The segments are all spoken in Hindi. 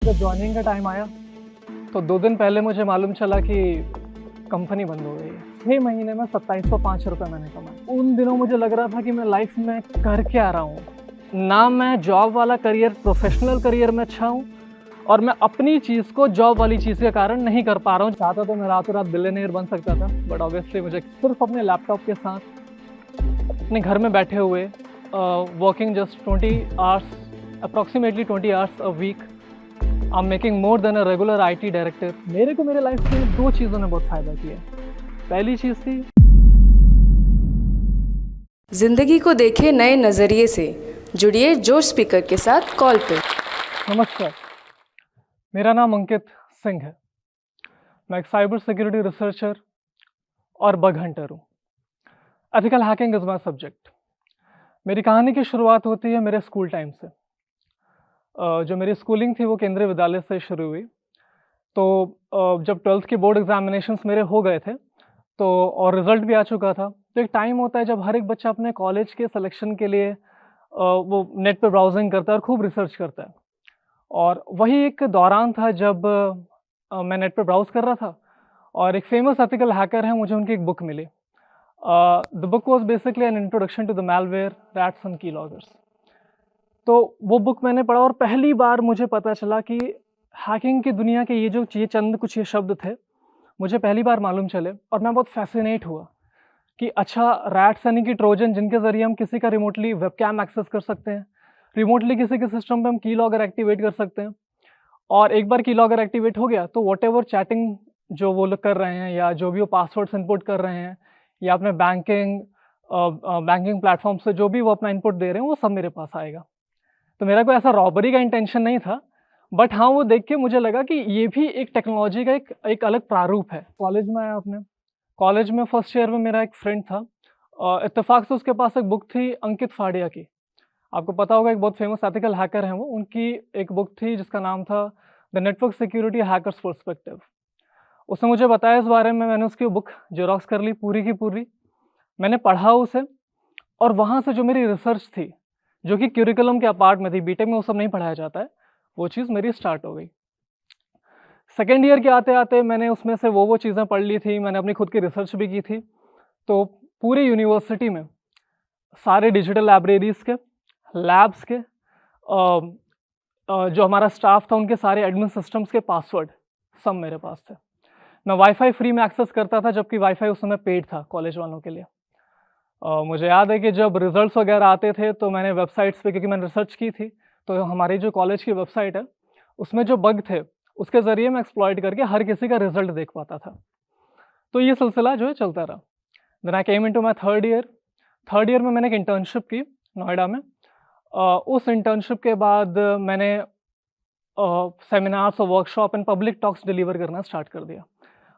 जब जॉइनिंग का टाइम आया तो 2 दिन पहले मुझे मालूम चला कि कंपनी बंद हो गई है। 6 महीने में 2705 रुपये मैंने कमाए। उन दिनों मुझे लग रहा था कि मैं लाइफ में कर क्या रहा हूँ। ना मैं जॉब वाला करियर, प्रोफेशनल करियर में अच्छा हूँ और मैं अपनी चीज़ को जॉब वाली चीज़ के कारण नहीं कर पा रहा हूँ। चाहता तो मैं रातों रात बिलियनियर बन सकता था, बट ऑब्वियसली मुझे सिर्फ अपने लैपटॉप के साथ अपने घर में बैठे हुए working just 20 hours, approximately 20 hours a week, I am making more than a regular IT director. मेरे को मेरे लाइफ में 2 चीज़ों ने बहुत फ़ायदा किया। पहली चीज़ थी, जिंदगी को देखें नए नज़रिए से। जुड़िए जोश स्पीकर के साथ कॉल पे। नमस्कार, मेरा नाम अंकित सिंह है। मैं एक साइबर सिक्योरिटी रिसर्चर और बग हंटर हूँ। Ethical hacking is my subject. मेरी कहानी की शुरुआत होती है मेरे स्कूल टाइम से। जो मेरी स्कूलिंग थी वो केंद्रीय विद्यालय से शुरू हुई। तो जब 12th के बोर्ड एग्जामिनेशंस मेरे हो गए थे तो और रिजल्ट भी आ चुका था, तो एक टाइम होता है जब हर एक बच्चा अपने कॉलेज के सिलेक्शन के लिए वो नेट पे ब्राउजिंग करता है और खूब रिसर्च करता है। और वही एक दौरान था जब मैं नेट पे ब्राउज़ कर रहा था और एक फेमस एथिकल हैकर हैं, मुझे उनकी एक बुक मिली। The book was basically an introduction to the malware, rats and keyloggers. तो वो बुक मैंने पढ़ा और पहली बार मुझे पता चला कि हैकिंग की दुनिया के ये चंद कुछ ये शब्द थे, मुझे पहली बार मालूम चले और मैं बहुत फ़ैसिनेट हुआ कि अच्छा, रैट्स यानी कि ट्रोजन, जिनके ज़रिए हम किसी का रिमोटली वेबकैम एक्सेस कर सकते हैं, रिमोटली किसी के सिस्टम पे हम कीलॉगर एक्टिवेट कर सकते हैं। और एक बार कीलॉगर एक्टिवेट हो गया तो व्हाटएवर चैटिंग जो वो लोग कर रहे हैं या जो भी वो पासवर्ड्स इनपुट कर रहे हैं या अपने बैंकिंग प्लेटफ़ॉर्म से जो भी वो अपना इनपुट दे रहे हैं, वो सब मेरे पास आएगा। तो मेरा कोई ऐसा रॉबरी का इंटेंशन नहीं था, बट हाँ, वो देख के मुझे लगा कि ये भी एक टेक्नोलॉजी का एक अलग प्रारूप है। कॉलेज में आया अपने, कॉलेज में फर्स्ट ईयर में मेरा एक फ्रेंड था। इत्तेफ़ाक से उसके पास एक बुक थी अंकित फाड़िया की। आपको पता होगा, एक बहुत फेमस एथिकल हैकर हैं वो। उनकी एक बुक थी जिसका नाम था the network security hackers perspective. उसने मुझे बताया इस बारे में, मैंने उसकी बुक ज़ेरॉक्स कर ली पूरी की पूरी। मैंने पढ़ा उसे और वहाँ से जो मेरी रिसर्च थी, जो कि करिकुलम के अपार्ट में थी, बीटेक में वो सब नहीं पढ़ाया जाता है, वो चीज़ मेरी स्टार्ट हो गई। सेकंड ईयर के आते-आते मैंने उसमें से वो चीज़ें पढ़ ली थी, मैंने अपनी खुद की रिसर्च भी की थी। तो पूरी यूनिवर्सिटी में सारे डिजिटल लाइब्रेरीज़ के, लैब्स के, जो हमारा स्टाफ था उनके सारे एडमिन सिस्टम्स के पासवर्ड सब मेरे पास थे। मैं वाईफ़ाई फ्री में एक्सेस करता था, जबकि वाईफ़ाई उस समय पेड था कॉलेज वालों के लिए। मुझे याद है कि जब रिज़ल्ट्स वगैरह आते थे तो मैंने वेबसाइट्स पे, क्योंकि मैंने रिसर्च की थी, तो हमारी जो कॉलेज की वेबसाइट है, उसमें जो बग थे, उसके ज़रिए मैं एक्सप्लॉइट करके हर किसी का रिज़ल्ट देख पाता था। तो ये सिलसिला जो है चलता रहा। Then I came into my third year. Third year में मैंने एक इंटर्नशिप की नोएडा में। उस इंटर्नशिप के बाद मैंने सेमिनार्स और workshop and public talks deliver करना स्टार्ट कर दिया।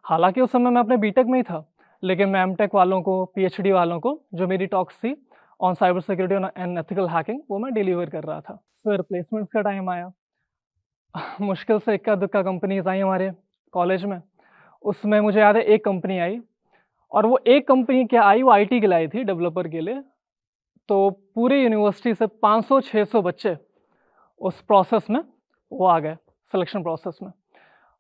हालाँकि उस समय मैं अपने बीटेक में ही था, लेकिन मैं एमटेक वालों को, पीएचडी वालों को जो मेरी टॉक्स थी on cyber security and ethical hacking, वो मैं डिलीवर कर रहा था। फिर प्लेसमेंट्स का टाइम आया। मुश्किल से इक्का-दुक्का कंपनीज़ आई हमारे कॉलेज में। उसमें मुझे याद है एक कंपनी आई और वो एक कंपनी क्या आई, वो आईटी के लिए आई थी, डेवलपर के लिए। तो पूरी यूनिवर्सिटी से 500-600 बच्चे उस प्रोसेस में वो आ गए, सिलेक्शन प्रोसेस में।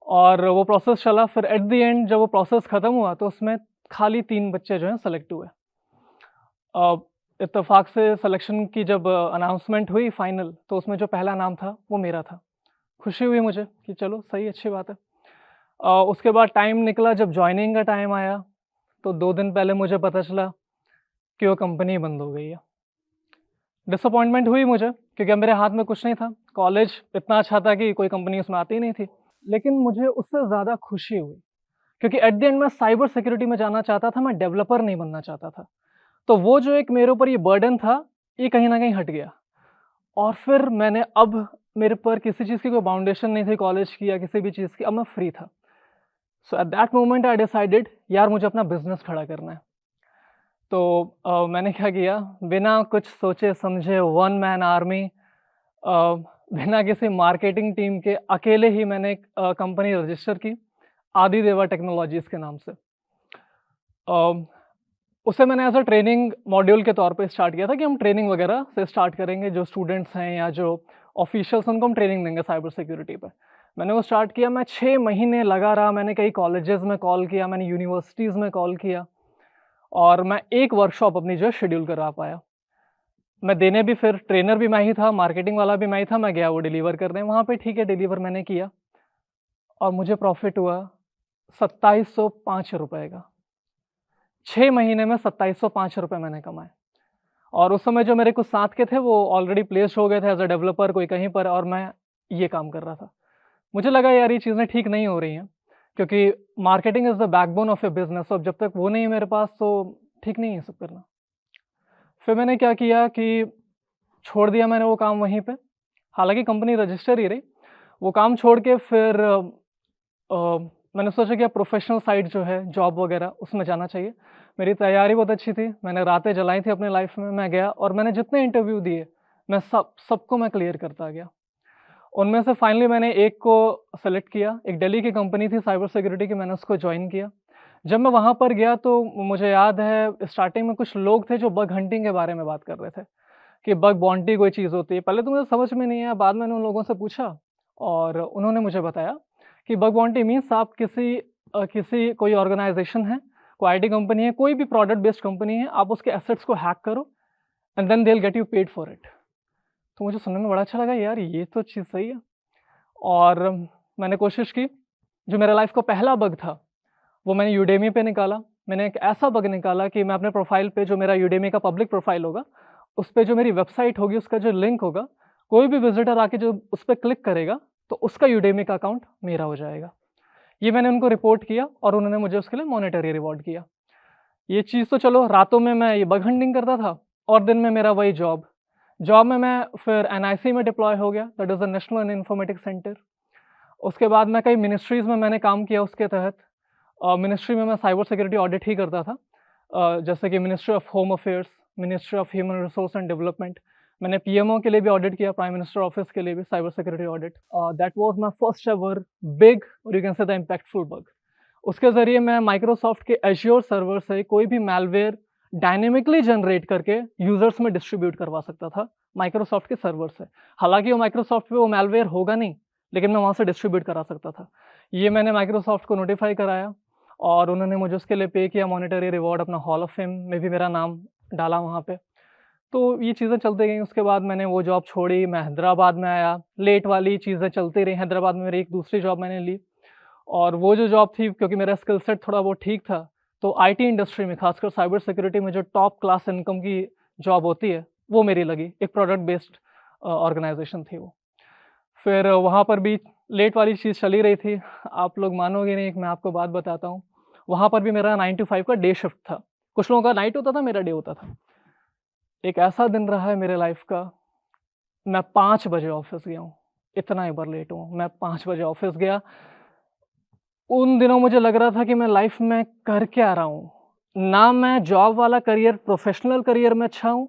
और वो प्रोसेस चला, फिर एट द एंड जब वो प्रोसेस ख़त्म हुआ तो उसमें खाली 3 बच्चे जो हैं सेलेक्ट हुए। इत्तेफ़ाक से सिलेक्शन की जब अनाउंसमेंट हुई फाइनल, तो उसमें जो पहला नाम था वो मेरा था। खुशी हुई मुझे कि चलो सही, अच्छी बात है। उसके बाद टाइम निकला, जब जॉइनिंग का टाइम आया तो 2 दिन पहले मुझे पता चला कि वो कंपनी बंद हो गई है। डिसअपॉइंटमेंट हुई मुझे, क्योंकि अब मेरे हाथ में कुछ नहीं था। कॉलेज इतना अच्छा था कि कोई कंपनी उसमें आती ही नहीं थी। लेकिन मुझे उससे ज़्यादा खुशी हुई, क्योंकि एट द एंड मैं साइबर सिक्योरिटी में जाना चाहता था, मैं डेवलपर नहीं बनना चाहता था। तो वो जो एक मेरे ऊपर ये बर्डन था, ये कहीं न कहीं हट गया। और फिर मैंने, अब मेरे पर किसी चीज़ की कोई बाउंडेशन नहीं थी कॉलेज की या किसी भी चीज़ की, अब मैं फ्री था। So at that moment I decided, यार मुझे अपना बिज़नेस खड़ा करना है। तो मैंने क्या किया, बिना कुछ सोचे समझे वन मैन आर्मी, बिना किसी मार्केटिंग टीम के अकेले ही मैंने एक कंपनी रजिस्टर की, आदि देवा टेक्नोलॉजीज़ के नाम से। अ, उसे मैंने एज़ अ ट्रेनिंग मॉड्यूल के तौर पे स्टार्ट किया था कि हम ट्रेनिंग वगैरह से स्टार्ट करेंगे, जो स्टूडेंट्स हैं या जो ऑफिशियल्स हैं उनको हम ट्रेनिंग देंगे साइबर सिक्योरिटी पे। मैंने वो स्टार्ट किया, मैं 6 महीने लगा रहा, मैंने कई कॉलेजेस में कॉल किया, मैंने यूनिवर्सिटीज़ में कॉल किया और मैं एक वर्कशॉप अपनी जो है शेड्यूल करा पाया। मैं देने भी फिर ट्रेनर भी मैं ही था, मार्केटिंग वाला भी मैं ही था, मैं गया वो डिलीवर करने, वहाँ पे ठीक है डिलीवर मैंने किया और मुझे प्रॉफ़िट हुआ ₹2705 का। 6 महीने में ₹2705 मैंने कमाए और उस समय जो मेरे कुछ साथ के थे वो ऑलरेडी प्लेस्ड हो गए थे एज़ अ डेवलपर कोई कहीं पर और मैं ये काम कर रहा था। मुझे लगा यार ये चीज़ें ठीक नहीं हो रही हैं, क्योंकि marketing is the backbone of a business और जब तक वो नहीं है मेरे पास तो ठीक नहीं है सब करना। फिर मैंने क्या किया कि छोड़ दिया मैंने वो काम वहीं पे, हालाँकि कंपनी रजिस्टर ही रही। वो काम छोड़ के फिर मैंने सोचा कि अब प्रोफ़ेशनल साइड जो है जॉब वगैरह उसमें जाना चाहिए। मेरी तैयारी बहुत अच्छी थी, मैंने रातें जलाई थी अपनी लाइफ़ में, मैं गया और मैंने जितने इंटरव्यू दिए, मैं सबको मैं क्लियर करता गया। उनमें से फाइनली मैंने एक को सेलेक्ट किया, एक दिल्ली की कंपनी थी साइबर सिक्योरिटी की, मैंने उसको जॉइन किया। जब मैं वहाँ पर गया तो मुझे याद है स्टार्टिंग में कुछ लोग थे जो बग हंटिंग के बारे में बात कर रहे थे, कि बग बाउंटी कोई चीज़ होती है। पहले तो मुझे समझ में नहीं आया, बाद में मैंने उन लोगों से पूछा और उन्होंने मुझे बताया कि बग बाउंटी मीन्स आप किसी कोई ऑर्गनाइज़ेशन है, कोई आईटी कंपनी है, कोई भी प्रोडक्ट बेस्ड कंपनी है, आप उसके एसेट्स को हैक करो and then they will get you paid for it. तो मुझे सुनने में बड़ा अच्छा लगा, यार ये तो चीज़ सही है। और मैंने कोशिश की, जो मेरा लाइफ़ का पहला बग था, वो मैंने यूडेमी पे निकाला। मैंने एक ऐसा बग निकाला कि मैं अपने प्रोफ़ाइल पे जो मेरा यूडेमी का पब्लिक प्रोफ़ाइल होगा, उस पे जो मेरी वेबसाइट होगी, उसका जो लिंक होगा, कोई भी विज़िटर आके जो उस पे क्लिक करेगा, तो उसका यूडेमी का अकाउंट मेरा हो जाएगा। ये मैंने उनको रिपोर्ट किया और उन्होंने मुझे उसके लिए मॉनेटरी रिवॉर्ड किया। ये चीज़ तो चलो रातों में मैं ये बग हंटिंग करता था और दिन में मेरा वही जॉब। जॉब में मैं फिर एनआईसी में डिप्लॉय हो गया, that is the national informatics centre. उसके बाद मैं कई मिनिस्ट्रीज़ में मैंने काम किया उसके तहत। मिनिस्ट्री में मैं साइबर सिक्योरिटी ऑडिट ही करता था। जैसे कि ministry of home affairs, ministry of human resource and development. मैंने पीएमओ के लिए भी ऑडिट किया, प्राइम मिनिस्टर ऑफिस के लिए भी cyber security audit. That was my first ever big और you can say the impactful bug. उसके ज़रिए मैं माइक्रोसॉफ्ट के एज़्योर सर्वर से कोई भी मैलवेयर डायनामिकली जनरेट करके यूज़र्स में डिस्ट्रीब्यूट करवा सकता था, माइक्रोसॉफ्ट के सर्वर से। हालाँकि वो माइक्रोसॉफ्ट पे वो मैलवेयर होगा नहीं, लेकिन मैं वहाँ से डिस्ट्रीब्यूट करा सकता था। ये मैंने माइक्रोसॉफ्ट को नोटिफ़ाई कराया और उन्होंने मुझे उसके लिए पे किया मॉनेटरी रिवॉर्ड, अपना हॉल ऑफ फेम में भी मेरा नाम डाला वहाँ पे। तो ये चीज़ें चलती गईं, उसके बाद मैंने वो जॉब छोड़ी, मैं हैदराबाद में आया, लेट वाली चीज़ें चलती रहीं, हैदराबाद में मेरी एक दूसरी जॉब मैंने ली और वो जो जॉब थी क्योंकि मेरा स्किल सेट थोड़ा बहुत ठीक था, तो आईटी इंडस्ट्री में खासकर साइबर सिक्योरिटी में जो टॉप क्लास इनकम की जॉब होती है, वो मेरी लगी, एक प्रोडक्ट बेस्ड ऑर्गनाइज़ेशन थी वो। फिर वहाँ पर भी लेट वाली चीज़ चली रही थी, आप लोग मानोगे नहीं, एक मैं आपको बात बताता हूँ, वहाँ पर भी मेरा 9 टू 5 का डे शिफ्ट था, कुछ लोगों का नाइट होता था, मेरा डे होता था। एक ऐसा दिन रहा है मेरे लाइफ़ का, मैं 5 बजे ऑफ़िस गया हूँ, इतना एक बार लेट हुआ हूँ, मैं 5 बजे ऑफ़िस गया। उन दिनों मुझे लग रहा था कि मैं लाइफ़ में कर क्या रहा हूँ? ना मैं जॉब वाला करियर, प्रोफ़ेशनल करियर में अच्छा हूँ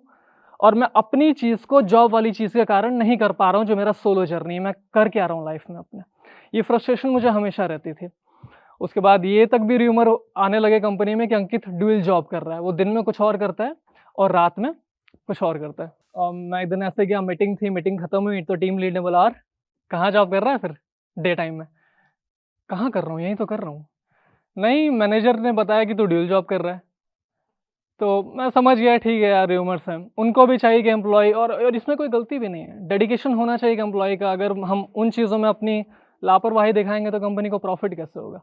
और मैं अपनी चीज़ को जॉब वाली चीज़ के कारण नहीं कर पा रहा हूँ, जो मेरा सोलो जर्नी है, मैं कर क्या रहा हूँ लाइफ़ में अपने? ये फ्रस्ट्रेशन मुझे हमेशा रहती थी। उसके बाद ये तक भी र्यूमर आने लगे कंपनी में कि अंकित ड्यूल जॉब कर रहा है, वो दिन में कुछ और करता है और रात में कुछ और करता है। मैं एक दिन ऐसे गया, मीटिंग थी, मीटिंग खत्म हुई तो टीम लीड ने बोला, "और कहाँ जॉब कर रहा है फिर डे टाइम में?" "कहाँ कर रहा हूँ, यहीं तो कर रहा हूँ।" "नहीं, मैनेजर ने बताया कि तू ड्यूल जॉब कर रहा है।" तो मैं समझ गया ठीक है यार र्यूमर्स हैं। उनको भी चाहिए कि एम्प्लॉयी और इसमें कोई गलती भी नहीं है। डेडिकेशन होना चाहिए कि एम्प्लॉयी का, अगर हम उन चीज़ों में अपनी लापरवाही दिखाएँगे तो कंपनी को प्रॉफ़िट कैसे होगा?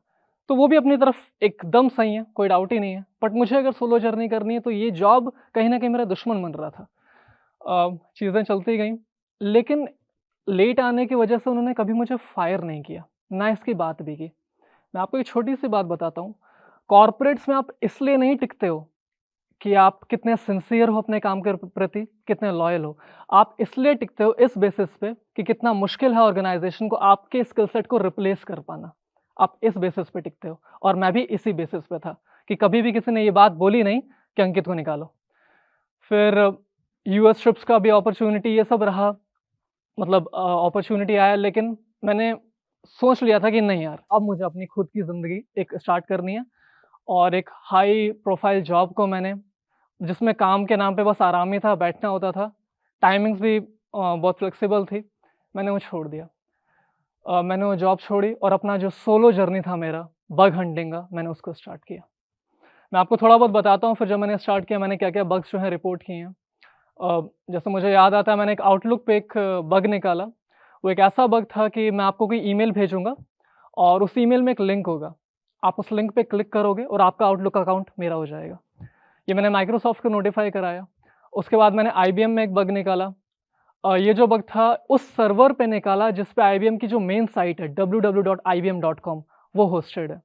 तो वो भी अपनी तरफ एकदम सही है, कोई डाउट ही नहीं है। बट मुझे अगर सोलो जर्नी करनी है तो ये जॉब कहीं न कहीं मेरा दुश्मन बन रहा था। चीज़ें चलती गईं, लेकिन लेट आने की वजह से उन्होंने कभी मुझे फायर नहीं किया, ना इसकी बात भी की। मैं आपको एक छोटी-सी बात बताता हूँ, कॉर्पोरेट्स में आप इसलिए नहीं टिकते हो कि आप कितने सिंसियर हो अपने काम के प्रति, कितने लॉयल हो। आप इसलिए टिकते हो इस बेसिस पे कि कितना मुश्किल है ऑर्गनाइज़ेशन को आपके स्किल सेट को रिप्लेस कर पाना। आप इस बेसिस पे टिकते हो और मैं भी इसी बेसिस पे था कि कभी भी किसी ने ये बात बोली नहीं कि अंकित को निकालो। फिर यूएस ट्रिप्स का भी अपॉर्च्युनिटी ये सब रहा, मतलब अपॉर्च्युनिटी आया, लेकिन मैंने सोच लिया था कि नहीं यार, अब मुझे अपनी खुद की ज़िंदगी एक स्टार्ट करनी है और एक हाई प्रोफ़ाइल जॉब को मैंने, जिसमें काम के नाम पे बस आराम ही था, बैठना होता था, टाइमिंग्स भी बहुत फ्लेक्सिबल थी, मैंने वो छोड़ दिया। मैंने वो जॉब छोड़ी और अपना जो सोलो जर्नी था मेरा बग हंटिंग का, मैंने उसको स्टार्ट किया। मैं आपको थोड़ा बहुत बताता हूँ, फिर जब मैंने स्टार्ट किया मैंने क्या-क्या बग्स जो हैं रिपोर्ट किए हैं। जैसे मुझे याद आता है मैंने एक आउटलुक पे एक बग निकाला। वो एक ऐसा बग था कि मैं आपको कोई ईमेल भेजूँगा और उस ईमेल में एक लिंक होगा। आप उस लिंक पे क्लिक करोगे और आपका आउटलुक अकाउंट मेरा हो जाएगा। ये मैंने माइक्रोसॉफ्ट को नोटिफ़ाई कराया। उसके बाद मैंने आईबीएम में एक बग निकाला। ये जो बग था उस सर्वर पे निकाला जिस पे आईबीएम की जो मेन साइट है www.ibm.com वो होस्टेड है।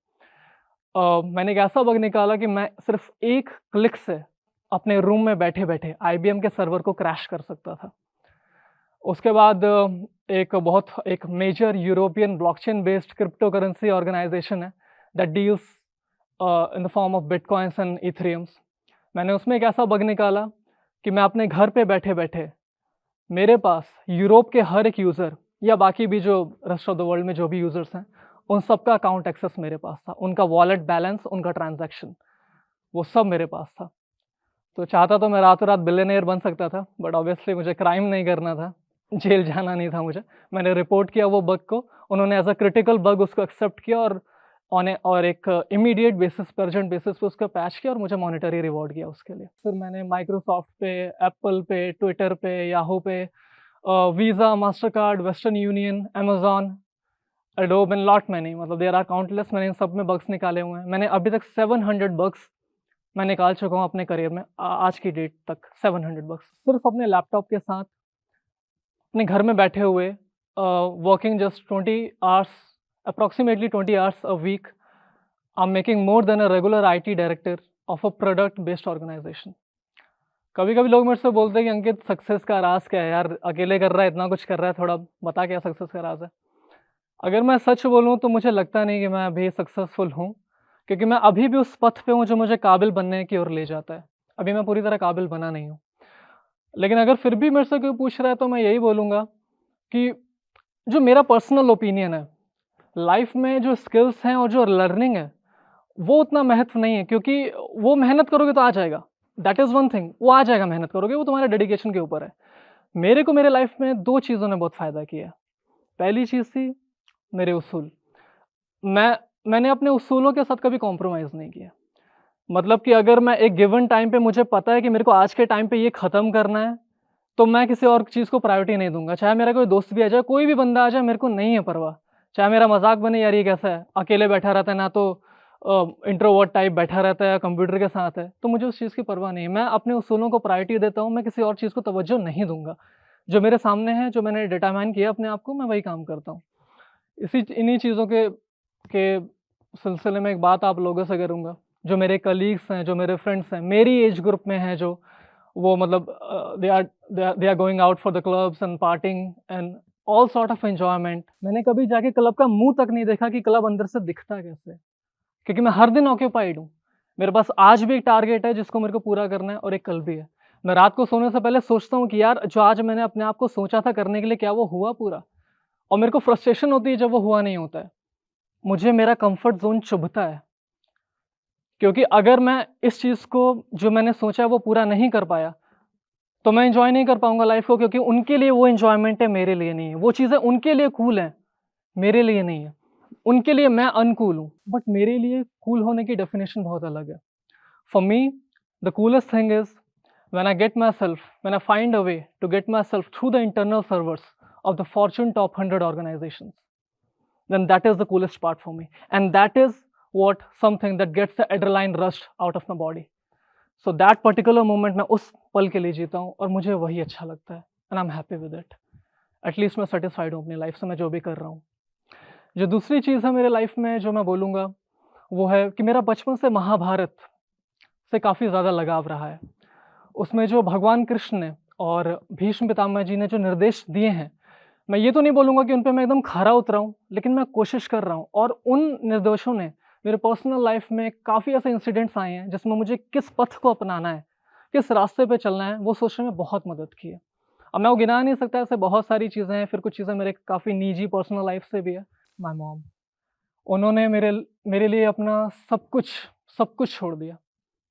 मैंने एक ऐसा बग निकाला कि मैं सिर्फ़ एक क्लिक से अपने रूम में बैठे-बैठे आईबीएम के सर्वर को क्रैश कर सकता था। उसके बाद एक major European blockchain based crypto currency organization है that deals in the form of bitcoins and ethereums. मैंने उसमें एक ऐसा बग निकाला कि मैं अपने घर पे बैठे-बैठे मेरे पास यूरोप के हर एक यूज़र या बाकी भी जो रेस्ट ऑफ द वर्ल्ड में जो भी यूज़र्स हैं, उन सबका अकाउंट एक्सेस मेरे पास था। उनका वॉलेट बैलेंस, उनका ट्रांज़ैक्शन, वो सब मेरे पास था। तो चाहता तो मैं रातों-रात बिलियनेयर बन सकता था, बट ऑब्वियसली मुझे क्राइम नहीं करना था, जेल जाना नहीं था मुझे। मैंने रिपोर्ट किया वो बग को, उन्होंने एज़ अ क्रिटिकल बग उसको एक्सेप्ट किया और एक इमीडिएट बेसिस पे, अर्जेंट बेसिस पे उसको पैच किया और मुझे मॉनेटरी रिवॉर्ड किया उसके लिए। फिर मैंने माइक्रोसॉफ्ट पे, एप्पल पे, ट्विटर पे, याहू पे, visa, Mastercard, western union, Amazon, adobe and lot many, मतलब देयर आर काउंटलेस, मैंने इन सब में बग्स निकाले हुए हैं। मैंने अभी तक 700 बग्स मैं निकाल चुका हूँ अपने करियर में, आज की डेट तक 700 बग्स। सिर्फ़ अपने लैपटॉप के साथ, अपने घर में बैठे हुए, working just 20 hours, approximately 20 hours a week, I am making more than a regular IT director of a product based organisation. कभी-कभी लोग मेरे से बोलते हैं कि अंकित सक्सेस का राज़ क्या है यार? अकेले कर रहा है, इतना कुछ कर रहा है, थोड़ा बता क्या सक्सेस का राज़ है? अगर मैं सच बोलूँ तो मुझे लगता नहीं कि मैं अभी सक्सेसफुल हूँ, क्योंकि मैं अभी भी उस पथ पे हूँ जो मुझे काबिल बनने की ओर ले जाता है। अभी मैं पूरी तरह काबिल बना नहीं हूँ। लेकिन अगर फिर भी मेरे से कोई पूछ रहा है तो मैं यही बोलूँगा कि जो मेरा पर्सनल ओपिनियन है, लाइफ़ में जो स्किल्स हैं और जो लर्निंग है, वो उतना महत्व नहीं है, क्योंकि वो मेहनत करोगे तो आ जाएगा। दैट इज़ वन थिंग, वो आ जाएगा मेहनत करोगे, वो तुम्हारे डेडिकेशन के ऊपर है। मेरे को मेरे लाइफ़ में 2 चीज़ों ने बहुत फ़ायदा किया है। पहली चीज़ थी मेरे उसूल। मैंने अपने उसूलों के साथ कभी कॉम्प्रोमाइज़ नहीं किया। मतलब कि अगर मैं एक गिवन टाइम पे मुझे पता है कि मेरे को आज के टाइम पे ये ख़त्म करना है, तो मैं किसी और चीज़ को प्रायोरिटी नहीं दूँगा। चाहे मेरा कोई दोस्त भी आ जाए, कोई भी बंदा आ जाए, मेरे को नहीं है परवाह। चाहे मेरा मज़ाक बने, यार ये कैसा है, अकेले बैठा रहता है, ना तो इंट्रोवर्ट टाइप बैठा रहता है या कंप्यूटर के साथ है, तो मुझे उस चीज़ की परवाह नहीं है। मैं अपने उसूलों को प्रायोरिटी देता हूँ, मैं किसी और चीज़ को तवज्जो नहीं दूँगा। जो मेरे सामने है, जो मैंने डिटरमाइन किया अपने आप को, मैं वही काम करता हूँ। इन्हीं चीज़ों के सिलसिले में एक बात आप लोगों से करूँगा। जो मेरे कलीग्स हैं, जो मेरे फ्रेंड्स हैं, मेरी एज ग्रुप में हैं जो, वो मतलब they are going out for the clubs and partying and all sort of enjoyment. मैंने कभी जाके क्लब का मुँह तक नहीं देखा कि क्लब अंदर से दिखता कैसे? क्योंकि मैं हर दिन ऑक्यूपाइड हूँ। मेरे पास आज भी एक टारगेट है जिसको मेरे को पूरा करना है और एक कल भी है। मैं रात को सोने से पहले सोचता हूँ कि यार जो आज मैंने अपने आप को सोचा था करने के लिए, क्या वो हुआ पूरा? और मेरे को फ्रस्ट्रेशन होती है जब वो हुआ नहीं होता है। मुझे मेरा कम्फर्ट ज़ोन चुभता है, क्योंकि अगर मैं इस चीज़ को जो मैंने सोचा है वो पूरा नहीं कर पाया, तो मैं एन्जॉय नहीं कर पाऊँगा लाइफ़ को, क्योंकि उनके लिए वो एन्जॉयमेंट है, मेरे लिए नहीं है। वो चीज़ें उनके लिए कूल हैं, मेरे लिए नहीं है। उनके लिए मैं अनकूल हूँ, बट मेरे लिए कूल होने की डेफ़िनेशन बहुत अलग है। For me, the coolest thing is when I find a way to get myself through the internal servers of the Fortune Top 100 organizations. Then that is the coolest part for me, and that is what something that gets the adrenaline rush out of my body. So that particular moment मैं उस पल के लिए जीता हूँ और मुझे वही अच्छा लगता है, and I'm happy with it. At least मैं सेटिस्फाइड हूँ अपनी लाइफ से, मैं जो भी कर रहा हूँ। जो दूसरी चीज़ है मेरे लाइफ में जो मैं बोलूँगा, वो है कि मेरा बचपन से महाभारत से काफ़ी ज़्यादा लगाव रहा है। उसमें जो भगवान कृष्ण ने और भीष्म पितामह जी ने जो निर्देश दिए हैं, मैं ये तो नहीं बोलूँगा कि उन पे मैं एकदम खरा उतरा हूँ, लेकिन मैं कोशिश कर रहा हूँ, और उन निर्देशों ने मेरे पर्सनल लाइफ में काफ़ी ऐसे इंसिडेंट्स आए हैं जिसमें मुझे किस पथ को अपनाना है, किस रास्ते पे चलना है, वो सोचने में बहुत मदद की है। अब मैं वो गिना नहीं सकता, ऐसे बहुत सारी चीज़ें हैं, फिर कुछ चीज़ें मेरे काफ़ी निजी पर्सनल लाइफ से भी है। माय मॉम, उन्होंने मेरे लिए अपना सब कुछ छोड़ दिया,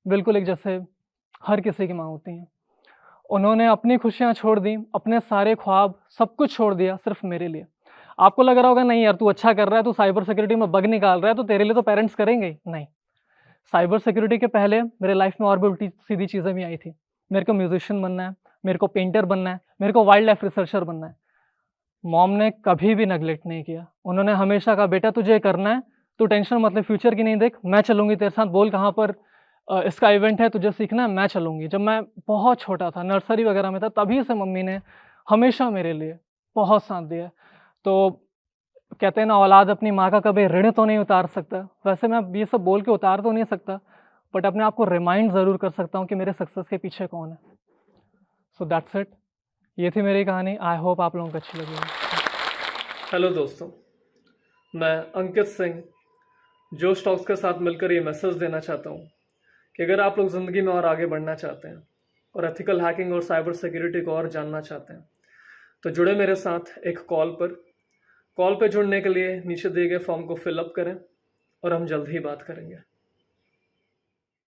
बिल्कुल एक जैसे हर किसी की माँ होती हैं। उन्होंने अपनी खुशियाँ छोड़ दी, अपने सारे ख्वाब, सब कुछ छोड़ दिया सिर्फ़ मेरे लिए। आपको लग रहा होगा नहीं यार तू अच्छा कर रहा है, तू साइबर सिक्योरिटी में बग निकाल रहा है, तो तेरे लिए तो पेरेंट्स करेंगे ही नहीं। साइबर सिक्योरिटी के पहले मेरे लाइफ में और भी उल्टी सीधी चीज़ें भी आई थी। मेरे को म्यूजिशियन बनना है, मेरे को पेंटर बनना है, मेरे को वाइल्ड लाइफ रिसर्चर बनना है। मॉम ने कभी भी नेगलेक्ट नहीं किया। उन्होंने हमेशा कहा बेटा तुझे ये करना है, तू टेंशन मत ले, फ्यूचर की नहीं देख, मैं चलूँगी तेरे साथ, बोल कहाँ पर इसका इवेंट है, तुझे सीखना है, मैं चलूँगी। जब मैं बहुत छोटा था, नर्सरी वगैरह में था, तभी से मम्मी ने हमेशा मेरे लिए बहुत साथ दिया है। तो कहते हैं ना औलाद अपनी माँ का कभी ऋण तो नहीं उतार सकता। वैसे मैं ये सब बोल के उतार तो नहीं सकता, बट अपने आप को रिमाइंड ज़रूर कर सकता हूँ कि मेरे सक्सेस के पीछे कौन है। So that's it. ये थी मेरी कहानी। आई होप आप लोगों को अच्छी लगी। हेलो दोस्तों, मैं अंकित सिंह जोश टॉक्स के साथ मिलकर ये मैसेज देना चाहता हूँ कि अगर आप लोग ज़िंदगी में और आगे बढ़ना चाहते हैं और एथिकल हैकिंग और साइबर सिक्योरिटी को और जानना चाहते हैं, तो जुड़े मेरे साथ एक कॉल पे जुड़ने के लिए नीचे दिए गए फॉर्म को फिलअप करें और हम जल्द ही बात करेंगे।